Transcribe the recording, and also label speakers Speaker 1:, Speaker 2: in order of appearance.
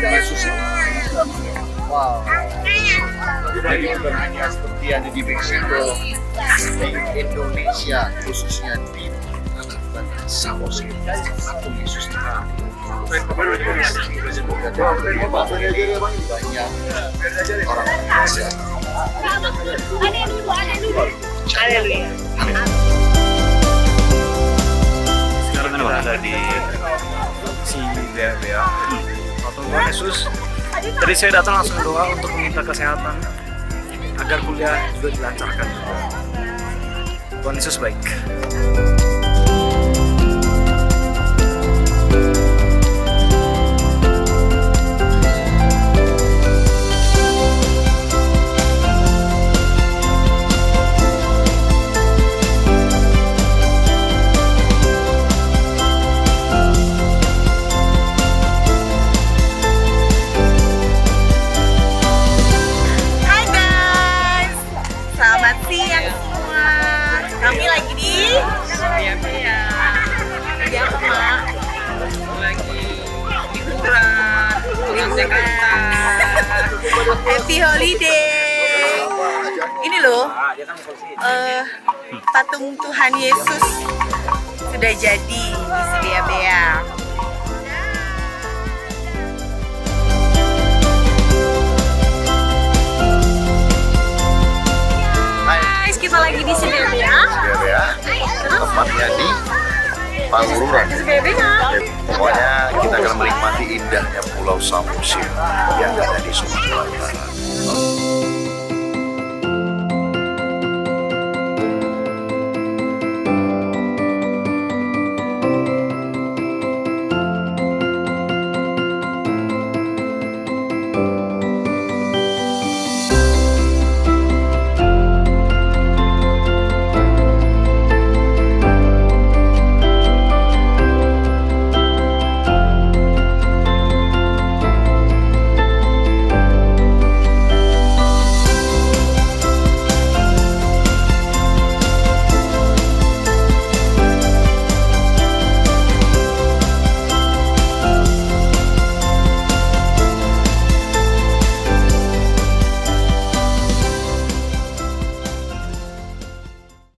Speaker 1: Yesus ini. Wow. Jadi bukan hanya seperti ada di Meksiko, di Indonesia, khususnya di Samosir, atau Yesus terang. Semoga banyak orang Indonesia.
Speaker 2: Sekarang kita ada di si BA. Tuhan Yesus. Tadi saya datang langsung doa untuk meminta kesehatan agar kuliah juga dilancarkan. Tuhan Yesus baik.
Speaker 3: Kami lagi di lagi liburan di Jakarta. Happy holiday. Ini loh patung Tuhan Yesus sudah jadi di Bea. Kita lagi di Bea.
Speaker 1: Tempatnya di Pangururan. Pokoknya kita akan menikmati indahnya Pulau Samosir yang ada di Sumatera Utara.